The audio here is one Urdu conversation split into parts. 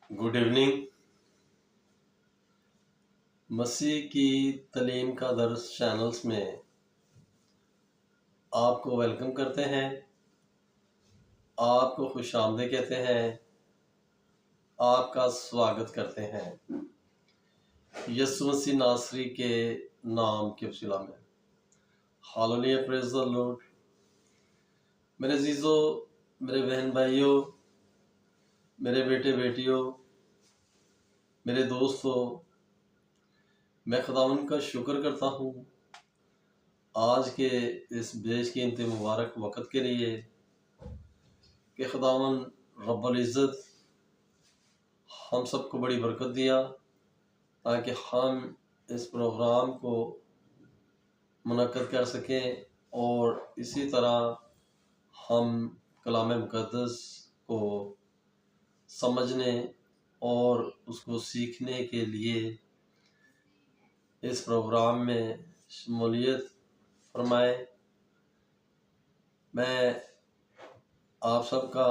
Good evening. مسیح کی تعلیم کا درس چینلز میں آپ کو ویلکم کرتے ہیں، آپ کو خوش آمدید کہتے ہیں، آپ کا سواگت کرتے ہیں یسوع مسیح ناصری کے نام کے وسیلہ میں۔ ہاللیلویہ، پریز دی لارڈ۔ میرے عزیزو، میرے بہن بھائیوں، میرے بیٹے بیٹیوں، میرے دوستوں، میں خداوند کا شکر کرتا ہوں آج کے اس بیش قیمتی مبارک وقت کے لیے کہ خداوند رب العزت ہم سب کو بڑی برکت دیا تاکہ ہم اس پروگرام کو منعقد کر سکیں اور اسی طرح ہم کلام مقدس کو سمجھنے اور اس کو سیکھنے کے لیے اس پروگرام میں شمولیت فرمائے۔ میں آپ سب کا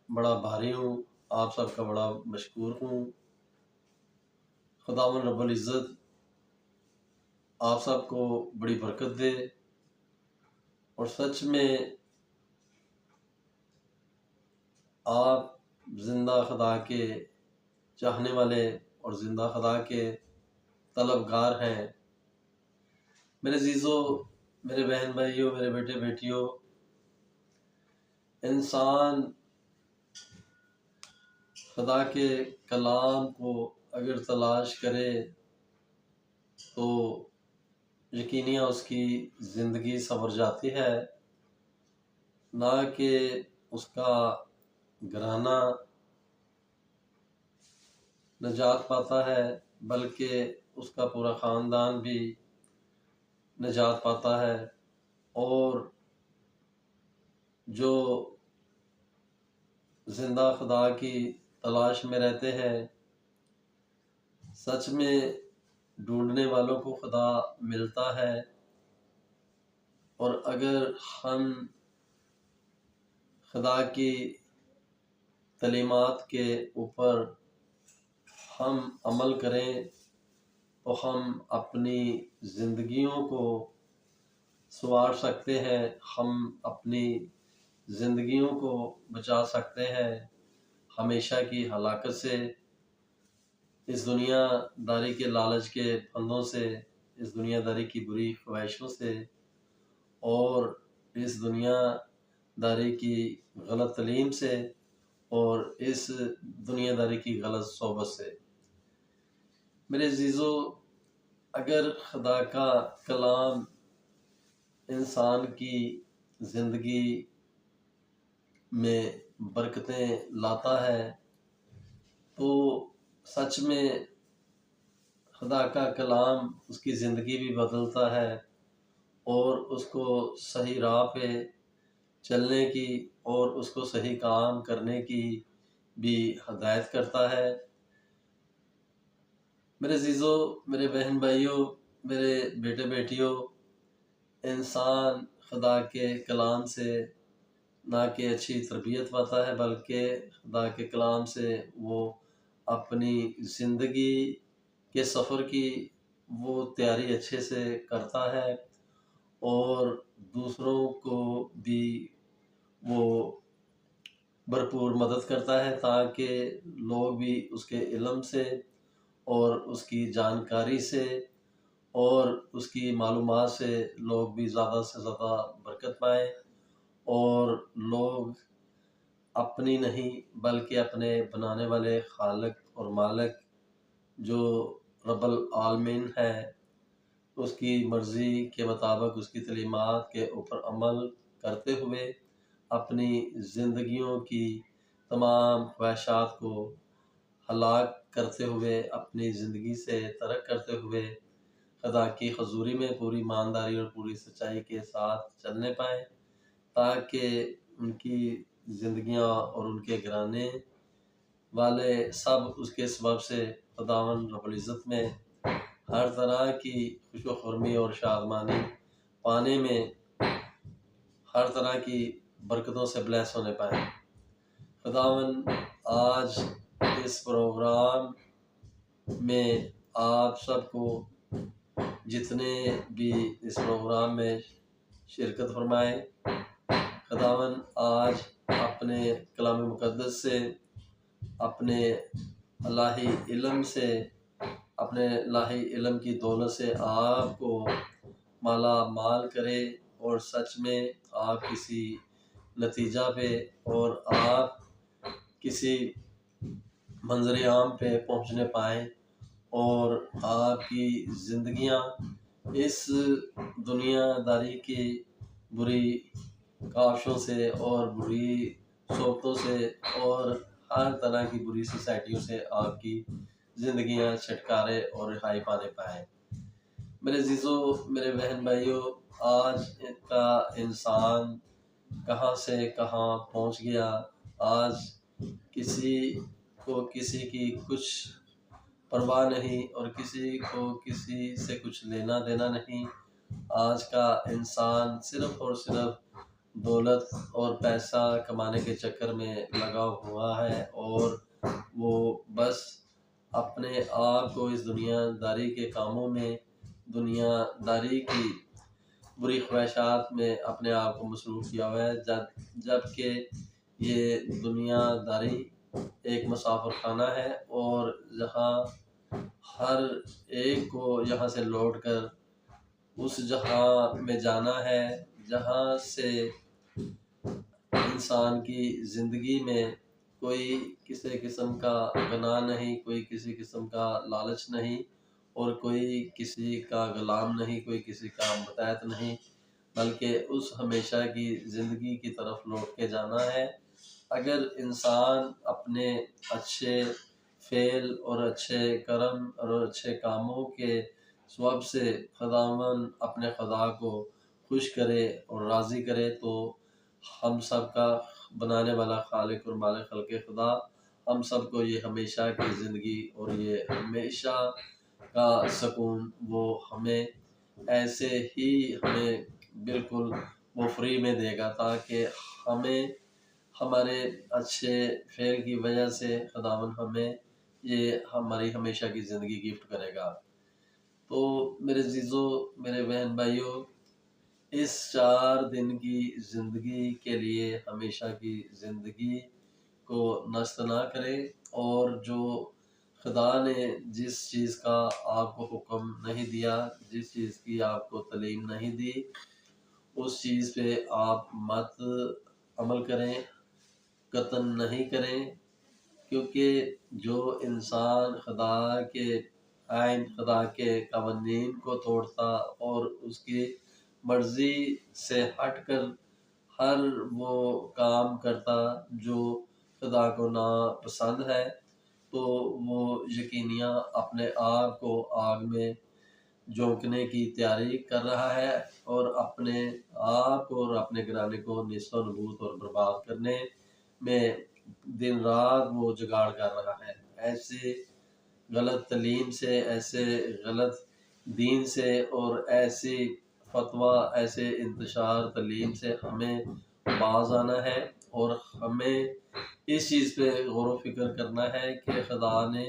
بڑا بھاری ہوں، آپ سب کا بڑا مشکور ہوں۔ خداوند رب العزت آپ سب کو بڑی برکت دے اور سچ میں آپ زندہ خدا کے چاہنے والے اور زندہ خدا کے طلبگار ہیں۔ میرے عزیزو، میرے بہن بھائیوں، میرے بیٹے بیٹیوں، انسان خدا کے کلام کو اگر تلاش کرے تو یقینی اس کی زندگی سنور جاتی ہے، نہ کہ اس کا گھرانہ نجات پاتا ہے بلکہ اس کا پورا خاندان بھی نجات پاتا ہے۔ اور جو زندہ خدا کی تلاش میں رہتے ہیں، سچ میں ڈھونڈنے والوں کو خدا ملتا ہے۔ اور اگر ہم خدا کی تعلیمات کے اوپر ہم عمل کریں تو ہم اپنی زندگیوں کو سنوار سکتے ہیں، ہم اپنی زندگیوں کو بچا سکتے ہیں ہمیشہ کی ہلاکت سے، اس دنیا داری کے لالچ کے پھندوں سے، اس دنیا داری کی بری خواہشوں سے، اور اس دنیا داری کی غلط تعلیم سے، اور اس دنیا داری کی غلط صحبت سے۔ میرے عزیزو، اگر خدا کا کلام انسان کی زندگی میں برکتیں لاتا ہے تو سچ میں خدا کا کلام اس کی زندگی بھی بدلتا ہے اور اس کو صحیح راہ پہ چلنے کی اور اس کو صحیح کام کرنے کی بھی ہدایت کرتا ہے۔ میرے عزیزو، میرے بہن بھائیوں، میرے بیٹے بیٹیوں، انسان خدا کے کلام سے نہ کہ اچھی تربیت پاتا ہے بلکہ خدا کے کلام سے وہ اپنی زندگی کے سفر کی وہ تیاری اچھے سے کرتا ہے اور دوسروں کو بھی وہ بھرپور مدد کرتا ہے تاکہ لوگ بھی اس کے علم سے اور اس کی جانکاری سے اور اس کی معلومات سے لوگ بھی زیادہ سے زیادہ برکت پائیں، اور لوگ اپنی نہیں بلکہ اپنے بنانے والے خالق اور مالک جو رب العالمین ہے اس کی مرضی کے مطابق اس کی تعلیمات کے اوپر عمل کرتے ہوئے اپنی زندگیوں کی تمام خواہشات کو ہلاک کرتے ہوئے اپنی زندگی سے ترک کرتے ہوئے خدا کی حضوری میں پوری ایمانداری اور پوری سچائی کے ساتھ چلنے پائیں، تاکہ ان کی زندگیاں اور ان کے گھرانے والے سب اس کے سبب سے خداوند رب العزت میں ہر طرح کی خوش و خرمی اور شادمانی پانے میں ہر طرح کی برکتوں سے بلیس ہونے پائیں۔ خداوند آج اس پروگرام میں آپ سب کو جتنے بھی اس پروگرام میں شرکت فرمائیں، خداوند آج اپنے کلام مقدس سے، اپنے الہی علم سے، اپنے الہی علم کی دولت سے آپ کو مالا مال کرے، اور سچ میں آپ کسی نتیجہ پہ اور آپ کسی منظر عام پہ پہنچنے پائیں، اور آپ کی زندگیاں اس دنیا داری کی بری کاوشوں سے اور بری صحبتوں سے اور ہر طرح کی بری سوسائٹیوں سے آپ کی زندگیاں چھٹکارے اور رہائی پانے پائیں۔ میرے عزیزو، میرے بہن بھائیو، آج کا انسان کہاں سے کہاں پہنچ گیا۔ آج کسی کو کسی کی کچھ پرواہ نہیں، اور کسی کو کسی سے کچھ لینا دینا نہیں۔ آج کا انسان صرف اور صرف دولت اور پیسہ کمانے کے چکر میں لگا ہوا ہے، اور وہ بس اپنے آپ کو اس دنیا داری کے کاموں میں، دنیا داری کی بری خواہشات میں اپنے آپ کو مصروف کیا ہوا ہے، جبکہ یہ دنیا داری ایک مسافر خانہ ہے، اور جہاں ہر ایک کو یہاں سے لوٹ کر اس جہاں میں جانا ہے جہاں سے انسان کی زندگی میں کوئی کسی قسم کا گناہ نہیں، کوئی کسی قسم کا لالچ نہیں، اور کوئی کسی کا غلام نہیں، کوئی کسی کا متحد نہیں، بلکہ اس ہمیشہ کی زندگی کی طرف لوٹ کے جانا ہے۔ اگر انسان اپنے اچھے فعل اور اچھے کرم اور اچھے کاموں کے سبب سے خداوند اپنے خدا کو خوش کرے اور راضی کرے، تو ہم سب کا بنانے والا خالق اور مالک خلق خدا ہم سب کو یہ ہمیشہ کی زندگی اور یہ ہمیشہ کا سکون وہ ہمیں ایسے ہی ہمیں بالکل وہ فری میں دے گا، تاکہ ہمیں ہمارے اچھے فعل کی وجہ سے خداوند ہمیں یہ ہماری ہمیشہ کی زندگی گفٹ کرے گا۔ تو میرے عزیزو، میرے بہن بھائیوں، اس 4 دن کی زندگی کے لیے ہمیشہ کی زندگی کو نشت نہ کریں، اور جو خدا نے جس چیز کا آپ کو حکم نہیں دیا، جس چیز کی آپ کو تعلیم نہیں دی، اس چیز پہ آپ مت عمل کریں، قطن نہیں کریں، کیونکہ جو انسان خدا کے آئین، خدا کے قوانین کو توڑتا اور اس کی مرضی سے ہٹ کر ہر وہ کام کرتا جو خدا کو ناپسند ہے، تو وہ یقیناً اپنے آپ کو آگ میں جھونکنے کی تیاری کر رہا ہے، اور اپنے آپ کو اور اپنے گھرانے کو نیست و نبود اور برباد کرنے میں دن رات وہ جگاڑ کر رہا ہے۔ ایسے غلط تعلیم سے، ایسے غلط دین سے اور ایسی فتویٰ، ایسے انتشار تعلیم سے ہمیں باز آنا ہے، اور ہمیں اس چیز پہ غور و فکر کرنا ہے کہ خدا نے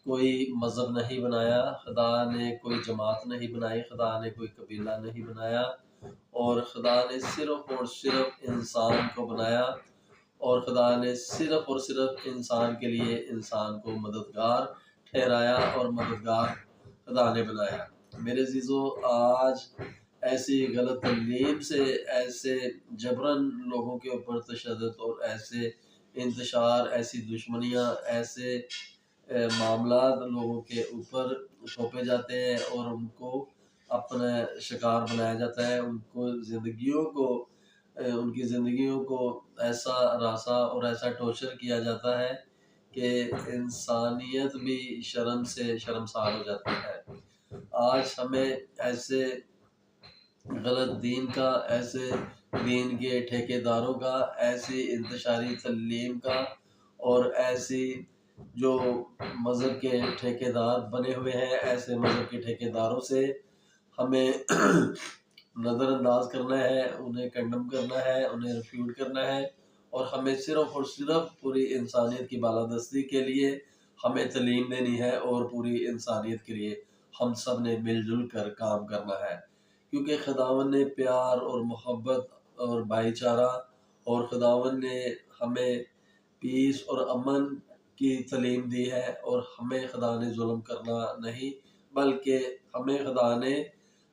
کوئی مذہب نہیں بنایا، خدا نے کوئی جماعت نہیں بنائی، خدا نے کوئی قبیلہ نہیں بنایا، اور خدا نے صرف اور صرف انسان کو بنایا، اور خدا نے صرف اور صرف انسان کے لیے انسان کو مددگار ٹھہرایا، اور مددگار خدا نے بنایا۔ میرے عزیزو، آج ایسی غلط تعلیم سے، ایسے جبراً لوگوں کے اوپر تشدد اور ایسے انتشار، ایسی دشمنیاں، ایسے معاملات لوگوں کے اوپر تھوپے جاتے ہیں، اور ان کو اپنا شکار بنایا جاتا ہے، ان کی زندگیوں کو ایسا راسا اور ایسا ٹورچر کیا جاتا ہے کہ انسانیت بھی شرم سے شرمسار ہو جاتی ہے۔ آج ہمیں ایسے غلط دین کا، ایسے دین کے ٹھیکیداروں کا، ایسی انتشاری تعلیم کا، اور ایسی جو مذہب کے ٹھیکیدار بنے ہوئے ہیں، ایسے مذہب کے ٹھیکیداروں سے ہمیں نظر انداز کرنا ہے، انہیں کنڈم کرنا ہے، انہیں ریفیوٹ کرنا ہے، اور ہمیں صرف اور صرف پوری انسانیت کی بالادستی کے لیے ہمیں تعلیم دینی ہے، اور پوری انسانیت کے لیے ہم سب نے مل جل کر کام کرنا ہے، کیونکہ خداوند نے پیار اور محبت اور بھائی چارہ، اور خداوند نے ہمیں پیس اور امن کی تعلیم دی ہے، اور ہمیں خدا نے ظلم کرنا نہیں، بلکہ ہمیں خدا نے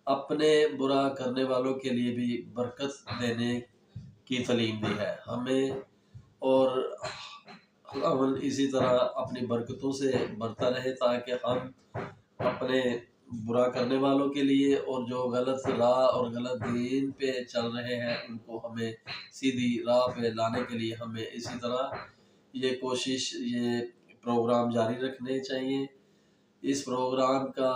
اپنے برا کرنے والوں کے لیے بھی برکت دینے کی تعلیم دی ہے ہمیں، اور خداوند اسی طرح اپنی برکتوں سے بھرتا رہے تاکہ ہم اپنے برا کرنے والوں کے لیے اور جو غلط راہ اور غلط دین پہ چل رہے ہیں ان کو ہمیں سیدھی راہ پہ لانے کے لیے ہمیں اسی طرح یہ کوشش، یہ پروگرام جاری رکھنے چاہیے۔ اس پروگرام کا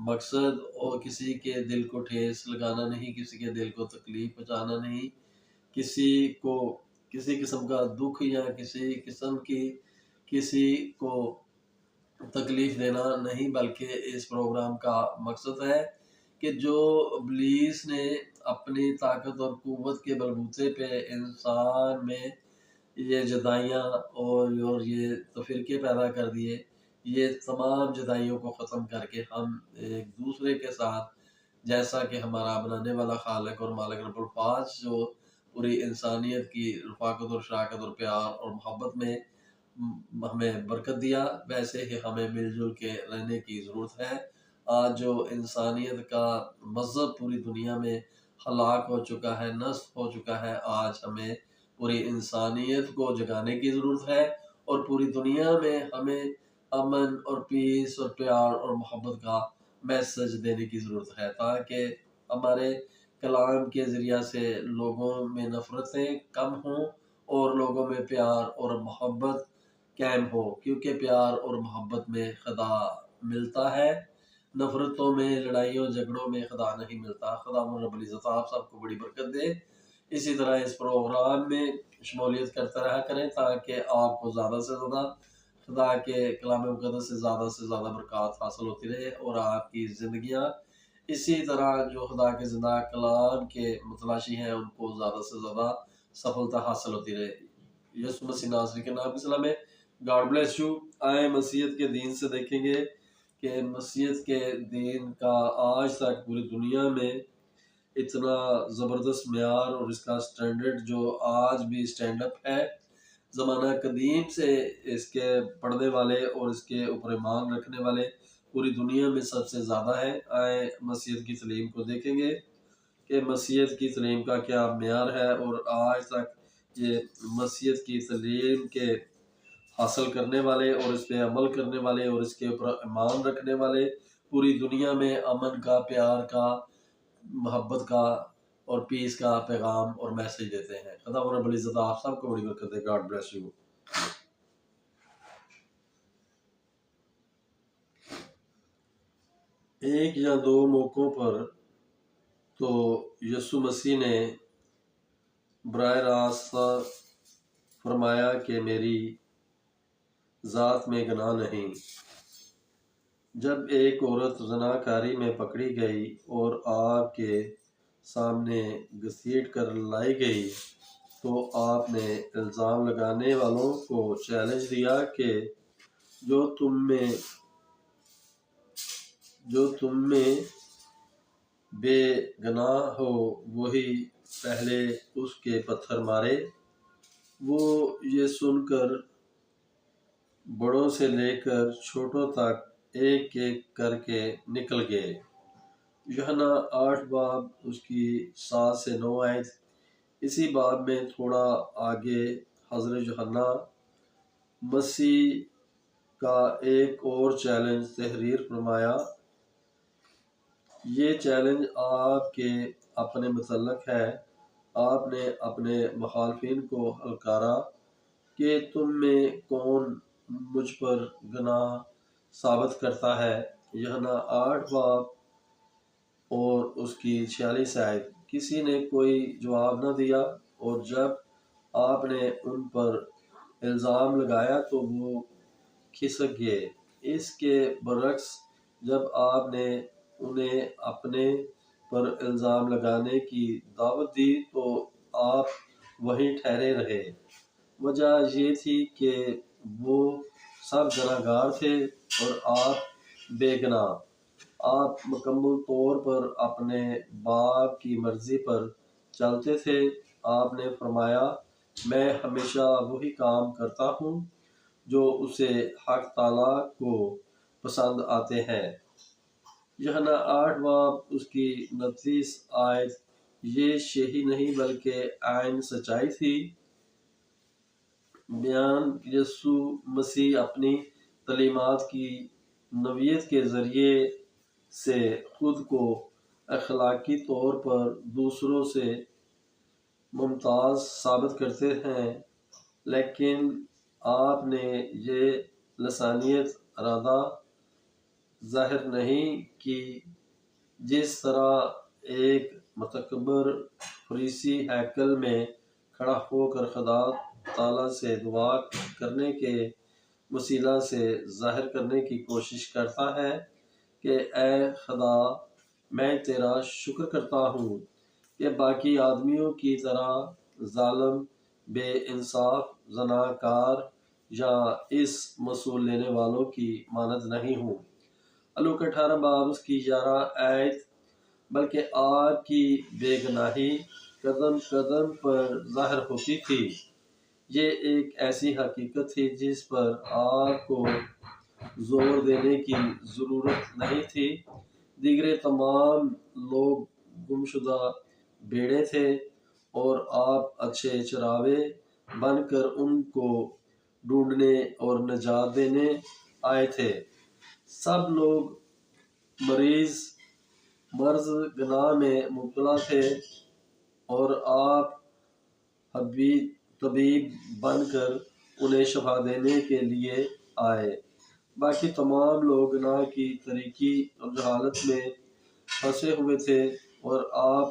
مقصد اور کسی کے دل کو ٹھیس لگانا نہیں، کسی کے دل کو تکلیف پہنچانا نہیں، کسی کو کسی قسم کا دکھ یا کسی قسم کی کسی کو تکلیف دینا نہیں، بلکہ اس پروگرام کا مقصد ہے کہ جو ابلیس نے اپنی طاقت اور قوت کے بلبوتے پہ انسان میں یہ جدائیاں اور یہ تفرقے پیدا کر دیے، یہ تمام جدائیوں کو ختم کر کے ہم ایک دوسرے کے ساتھ، جیسا کہ ہمارا بنانے والا خالق اور مالک رب الفاظ جو پوری انسانیت کی رفاقت اور شراکت اور پیار اور محبت میں ہمیں برکت دیا، ویسے ہی ہمیں مل جل کے رہنے کی ضرورت ہے۔ آج جو انسانیت کا مذہب پوری دنیا میں ہلاک ہو چکا ہے، نصب ہو چکا ہے، آج ہمیں پوری انسانیت کو جگانے کی ضرورت ہے، اور پوری دنیا میں ہمیں امن اور پیس اور پیار اور محبت کا میسج دینے کی ضرورت ہے، تاکہ ہمارے کلام کے ذریعہ سے لوگوں میں نفرتیں کم ہوں اور لوگوں میں پیار اور محبت قائم ہو، کیونکہ پیار اور محبت میں خدا ملتا ہے، نفرتوں میں، لڑائیوں جھگڑوں میں خدا نہیں ملتا۔ خدا رب العزت آپ سب کو بڑی برکت دے۔ اسی طرح اس پروگرام میں شمولیت کرتا رہا کریں تاکہ آپ کو زیادہ سے زیادہ خدا کے کلام مقدس سے زیادہ برکات حاصل ہوتی رہے، اور آپ کی زندگیاں اسی طرح جو خدا کے زندہ کلام کے متلاشی ہیں ان کو زیادہ سے زیادہ سفلتا حاصل ہوتی رہے۔ یسوع مسیح ناصری کے نام کے سلام ہے۔ God bless you. آئے مسیحیت کے دین سے دیکھیں گے کہ مسیحیت کے دین کا آج تک پوری دنیا میں اتنا زبردست معیار اور اس کا سٹینڈرڈ جو آج بھی سٹینڈ اپ ہے، زمانہ قدیم سے اس کے پڑھنے والے اور اس کے اوپر ایمان رکھنے والے پوری دنیا میں سب سے زیادہ ہے۔ آئے مسیحیت کی تعلیم کو دیکھیں گے کہ مسیحیت کی تعلیم کا کیا معیار ہے، اور آج تک یہ مسیحیت کی تعلیم کے حاصل کرنے والے اور اس پہ عمل کرنے والے اور اس کے اوپر ایمان رکھنے والے پوری دنیا میں امن کا، پیار کا، محبت کا اور پیس کا پیغام اور میسج دیتے ہیں۔ خدا رب العزت آپ سب کو بڑی برکت دے۔ God bless you. ایک یا دو موقعوں پر تو یسوع مسیح نے براہ راست فرمایا کہ میری ذات میں گناہ نہیں۔ جب ایک عورت زناکاری میں پکڑی گئی اور آپ کے سامنے گھسیٹ کر لائی گئی تو آپ نے الزام لگانے والوں کو چیلنج دیا کہ جو تم میں بے گناہ ہو وہی پہلے اس کے پتھر مارے۔ وہ یہ سن کر بڑوں سے لے کر چھوٹوں تک ایک ایک کر کے نکل گئے۔ یوحنا 8 باب اس کی 7 سے 9 آیت۔ اسی باب میں تھوڑا آگے حضرت یوحنا مسیح کا ایک اور چیلنج تحریر فرمایا۔ یہ چیلنج آپ کے اپنے متعلق ہے۔ آپ نے اپنے مخالفین کو ہلکارا کہ تم میں کون مجھ پر گناہ ثابت کرتا ہے۔ یوحنا 8 باب اور اس کی 46 آیت۔ کسی نے کوئی جواب نہ دیا، اور جب آپ نے ان پر الزام لگایا تو وہ کھسک گئے۔ اس کے برعکس جب آپ نے انہیں اپنے پر الزام لگانے کی دعوت دی تو آپ وہیں ٹھہرے رہے۔ وجہ یہ تھی کہ وہ سب گناہگار تھے اور آپ بے گناہ۔ آپ مکمل طور پر اپنے باپ کی مرضی پر چلتے تھے۔ آپ نے فرمایا، میں ہمیشہ وہی کام کرتا ہوں جو اسے حق تعالیٰ کو پسند آتے ہیں۔ یوحنا 8 باب اس کی 29 آیت یہ شہی نہیں بلکہ عین سچائی تھی۔ بیان یسوع مسیح اپنی تعلیمات کی نوعیت کے ذریعے سے خود کو اخلاقی طور پر دوسروں سے ممتاز ثابت کرتے ہیں، لیکن آپ نے یہ لسانیت ارادہ ظاہر نہیں کی جس طرح ایک متکبر فریسی ہیکل میں کھڑا ہو کر خدا تعالیٰ سے دعا کرنے کے وسیلہ سے ظاہر کرنے کی کوشش کرتا ہے کہ اے خدا، میں تیرا شکر کرتا ہوں کہ باقی آدمیوں کی طرح ظالم، بے انصاف، زناکار یا اس مصول لینے والوں کی مانند نہیں ہوں۔ لوکا 18 باب اس کی 11 آیت بلکہ آپ کی بے گناہی قدم قدم پر ظاہر ہوتی تھی۔ یہ ایک ایسی حقیقت تھی جس پر آپ کو زور دینے کی ضرورت نہیں تھی۔ دیگر تمام لوگ گمشدہ بھیڑیں تھے اور آپ اچھے چراوے بن کر ان کو ڈھونڈنے اور نجات دینے آئے تھے۔ سب لوگ مرض گناہ میں مبتلا تھے اور آپ طبیب بن کر انہیں شفا دینے کے لیے آئے۔ باقی تمام لوگ گناہ کی تاریکی اور جہالت میں پھنسے ہوئے تھے اور آپ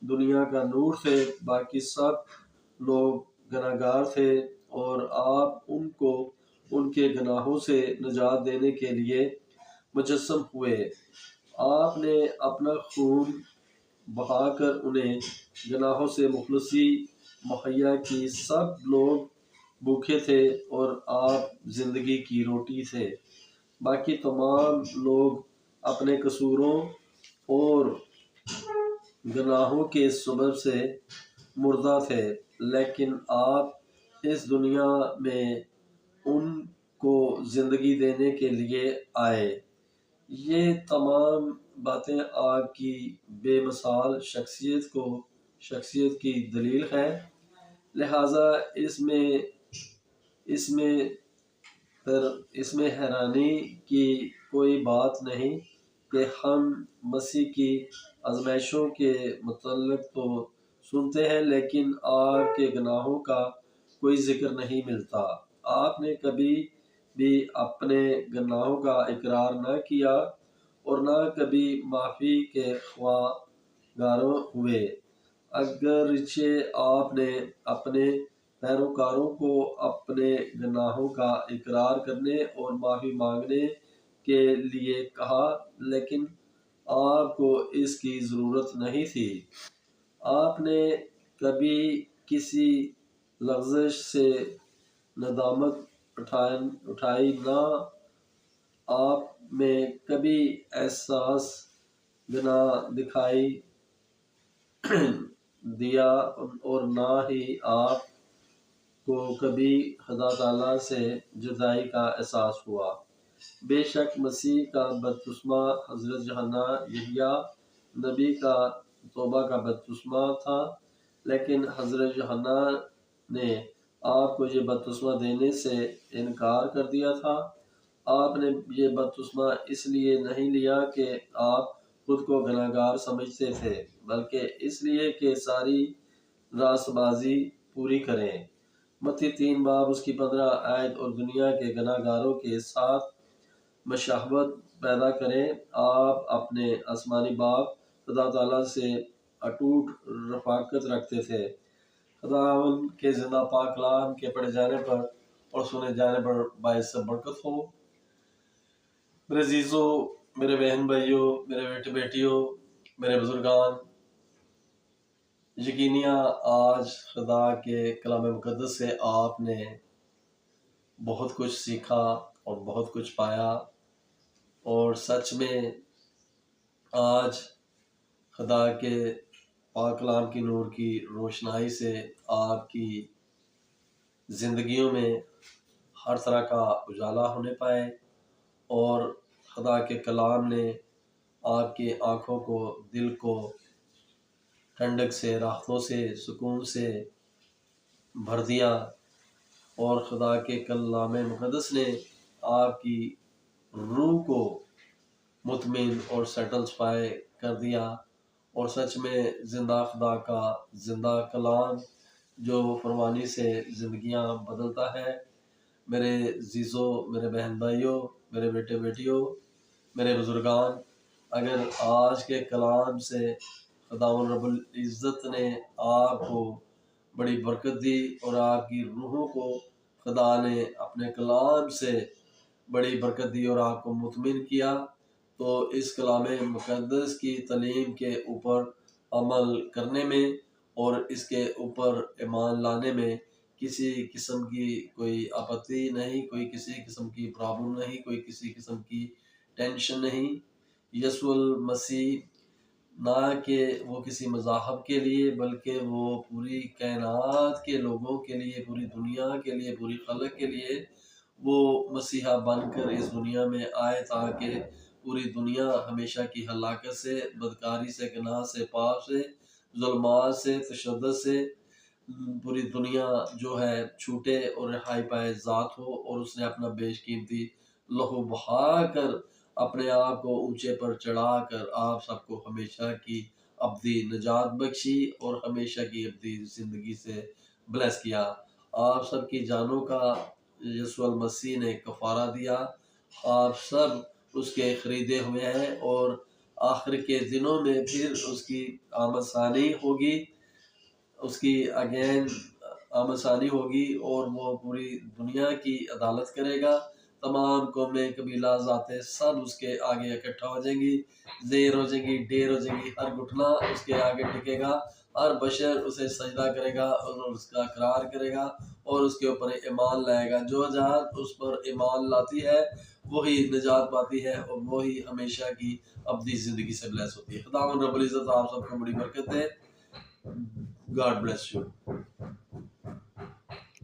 دنیا کا نور تھے۔ باقی سب لوگ گناہگار تھے اور آپ ان کو ان کے گناہوں سے نجات دینے کے لیے مجسم ہوئے۔ آپ نے اپنا خون بہا کر انہیں گناہوں سے مخلصی مہیا کی۔ سب لوگ بھوکے تھے اور آپ زندگی کی روٹی تھے۔ باقی تمام لوگ اپنے قصوروں اور گناہوں کے سبب سے مردہ تھے، لیکن آپ اس دنیا میں ان کو زندگی دینے کے لیے آئے۔ یہ تمام باتیں آپ کی بے مثال شخصیت کی دلیل ہے۔ لہٰذا اس میں حیرانی کی کوئی بات نہیں کہ ہم مسیح کی آزمائشوں کے متعلق تو سنتے ہیں لیکن آپ کے گناہوں کا کوئی ذکر نہیں ملتا۔ آپ نے کبھی بھی اپنے گناہوں کا اقرار نہ کیا اور نہ کبھی معافی کے خواہ گار ہوئے، اگرچہ آپ نے اپنے پیروکاروں کو اپنے گناہوں کا اقرار کرنے اور معافی مانگنے کے لیے کہا، لیکن آپ کو اس کی ضرورت نہیں تھی۔ آپ نے کبھی کسی لغزش سے ندامت اٹھائی، نہ آپ میں کبھی احساس گناہ دکھائی دیا اور نہ ہی آپ کو کبھی خدا تعالیٰ سے جدائی کا احساس ہوا۔ بے شک مسیح کا بپتسمہ حضرت یوحنا یحییٰ نبی کا توبہ کا بپتسمہ تھا، لیکن حضرت یوحنا نے آپ کو یہ بپتسمہ دینے سے انکار کر دیا تھا۔ آپ نے یہ بپتسمہ اس لیے نہیں لیا کہ آپ خود کو گناہگار سمجھتے تھے، بلکہ اس لیے کہ ساری راست بازی پوری کریں۔ متی 3 باب اس کی 15 آیت اور دنیا کے گناہگاروں کے ساتھ مشابہت پیدا کریں۔ آپ اپنے آسمانی باپ خدا تعالیٰ سے اٹوٹ رفاقت رکھتے تھے۔ خداوند کے زندہ پاک کلام کے پڑھے جانے پر اور سنے جانے پر باعث برکت ہو۔ میرے عزیزوں، میرے بہن بھائیوں، میرے بیٹے بیٹیوں، میرے بزرگان، یقیناً آج خدا کے کلام مقدس سے آپ نے بہت کچھ سیکھا اور بہت کچھ پایا، اور سچ میں آج خدا کے پاک کلام کی نور کی روشنائی سے آپ کی زندگیوں میں ہر طرح کا اجالا ہونے پائے، اور خدا کے کلام نے آپ کی آنکھوں کو، دل کو ٹھنڈک سے، راحتوں سے، سکون سے بھر دیا، اور خدا کے کلام مقدس نے آپ کی روح کو مطمئن اور سیٹسفائی کر دیا، اور سچ میں زندہ خدا کا زندہ کلام جو فرمانی سے زندگیاں بدلتا ہے۔ میرے عزیزوں، میرے بہن بھائیوں، میرے بیٹے بیٹیوں، میرے بزرگان، اگر آج کے کلام سے خداوند رب العزت نے آپ کو بڑی برکت دی اور آپ کی روحوں کو خدا نے اپنے کلام سے بڑی برکت دی اور آپ کو مطمئن کیا، تو اس کلام مقدس کی تعلیم کے اوپر عمل کرنے میں اور اس کے اوپر ایمان لانے میں کسی قسم کی کوئی آپتی نہیں، کوئی کسی قسم کی پرابلم نہیں، کوئی کسی قسم کی ٹینشن نہیں۔ یسوع المسیح نہ کہ وہ کسی مذہب کے لیے، بلکہ وہ پوری کائنات کے لوگوں کے لیے، پوری دنیا کے لیے، پوری خلق کے لیے وہ مسیحا بن کر اس دنیا میں آئے، تاکہ پوری دنیا ہمیشہ کی ہلاکت سے، بدکاری سے، گناہ سے، پاپ سے، ظلمات سے، تشدد سے پوری دنیا جو ہے چھوٹے اور رہائی پائے ذات ہو، اور اس نے اپنا بیش قیمتی لہو بہا کر اپنے آپ کو اونچے پر چڑھا کر آپ سب کو ہمیشہ کی ابدی نجات بخشی اور ہمیشہ کی ابدی زندگی سے بلیس کیا۔ آپ سب کی جانوں کا یسوع المسیح نے کفارہ دیا، آپ سب اس کے خریدے ہوئے ہیں، اور آخر کے دنوں میں پھر اس کی آمد ثانی ہوگی، اس کی اگین آمد ثانی ہوگی، اور وہ پوری دنیا کی عدالت کرے گا۔ تمام قومیں، قبیلہ، ذاتیں سب اس کے آگے اکٹھا ہو جائیں گی، زیر ہو جائیں گی، ڈیر ہو جائیں گی، ہر گھٹنا اس کے آگے ٹکے گا، ہر بشر اسے سجدہ کرے گا اور اس کا اقرار کرے گا اور اس کے اوپر ایمان لائے گا۔ جو جہاں اس پر ایمان لاتی ہے وہی نجات پاتی ہے، اور وہی ہمیشہ کی ابدی زندگی سے بلیس ہوتی ہے۔ خداوند رب العزت آپ سب کو بڑی برکت دے۔ God bless you.